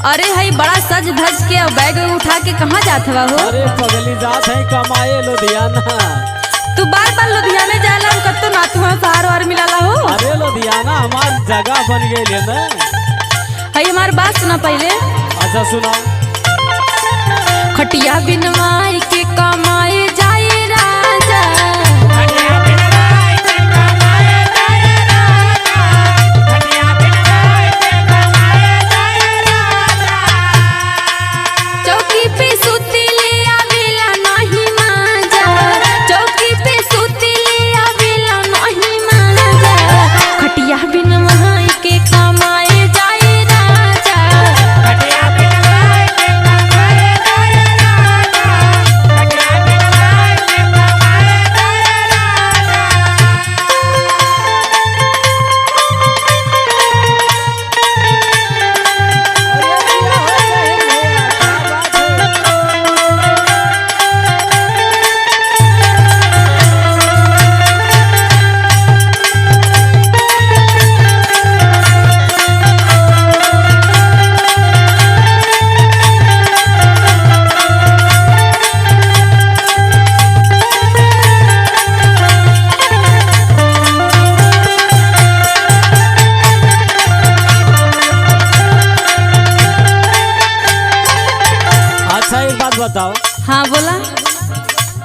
अरे हई बड़ा सज धज के बैग उठा के कहाँ जात हवा हो? अरे पगली जात है कमाए लुधियाना। तू बार बार लुधियाना जाला कत्तो ना तू सहार वार मिलाला हो? अरे लुधियाना हमार जगह बन गई है ना। हई हमार बात सुना पहले। अच्छा सुना। खटिया बिनवाई के कमाए जाए राजा, चौकी पे सूती ले आवेला नहीं मांजा, चौकी पे सूती ले आवेला नहीं मांजा। खटिया बिनवाई के कमाए जाए राजा, खटिया बिनवाई के कमाए जाए राजा, खटिया बिनवाई के कमाए जाए अच्छा एक बात बताओ। हाँ बोला।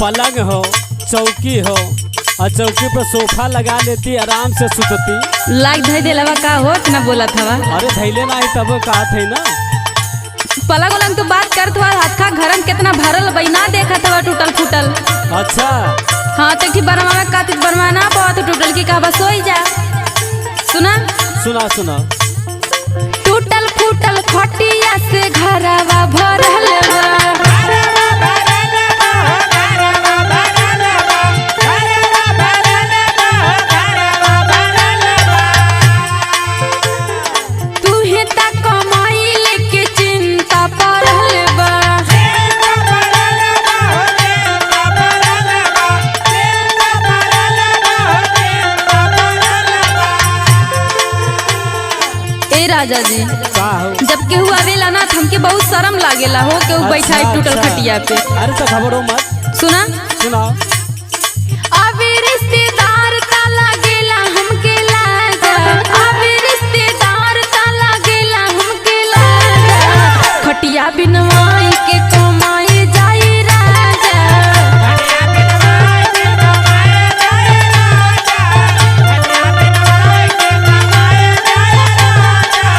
पलंग हो, चौकी हो और चौकी पर सोफा लगा लेती, आराम से सुतती। लाइक धई देलवा का हो ना बोला था? अरे धैले ना तब कहा थे ना। पलंग उलंग तो बात कर, तुम्हारा हाथ का घरन कितना भरल बैना देखा था टूटल फूटल। अच्छा हाँ तो ठीक बनवा का बनवाना बहुत टूटल की कहा बस हो जा। सुना सुना सुना। टूटल फूटल खटिया से घरवा भरल बा। तूहे ता कमाई लेके चिंता पड़ल बा। ए राजा जी, का हो? जब केहू आवेला ना तो हमके बहुत शर्म लागेला हो केहू बैठा है टूटल अच्छा। खटिया पे। अरे तो खबरों मत सुना सुनाओ। अबे रिश्तेदार ता लागेला हमके लाजा, अबे रिश्तेदार ता लागेला हमके लाजा। खटिया बिनवाई के कमाए जाए राजा, खटिया बिनवाई के कमाए जाए राजा, खटिया बिनवाई के कमाए जाए राजा।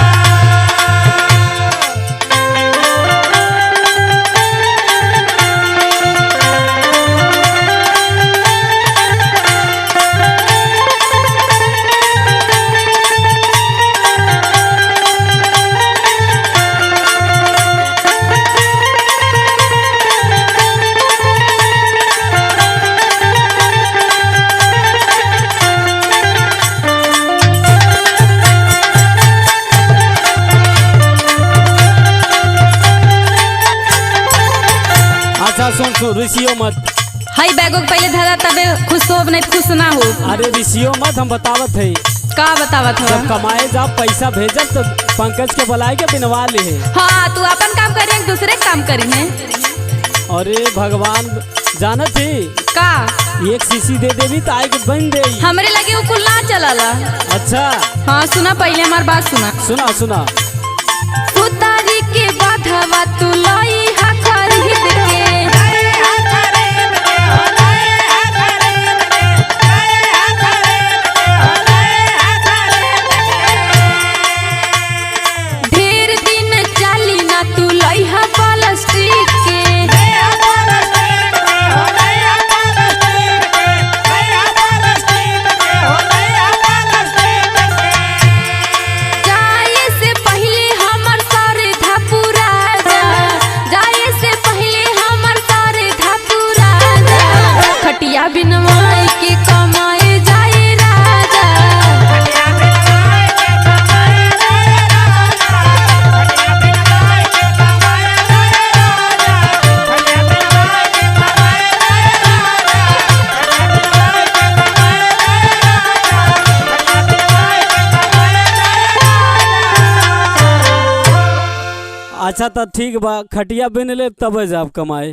अच्छा सुन सुन, ऋषियो मत। हई बैगो के पहले धरा तबे खुश हो नहीं खुश ना हो। अरे ऋषियो मत, हम बतावत है। का बतावत जब हवा? कमाए जब पैसा भेजब तो पंकज के बुलाए के बिनवा ले है। हाँ तू अपन काम करी दूसरे काम करी है अरे भगवान जानत ही का? एक सीसी दे देवी तो आए के बन दे। हमरे लगे वो कुल ना चलाला। अच्छा हाँ सुना पहले हमार बात सुना। सुना सुना। उतारी के बाधवा तू लाई हा खरीद के, ढेर दिन चली ना तू लाई हा प्लास्टिक के। जाए से पहले अच्छा तो ठीक बा, खटिया बिन ले तब जाब कमाए।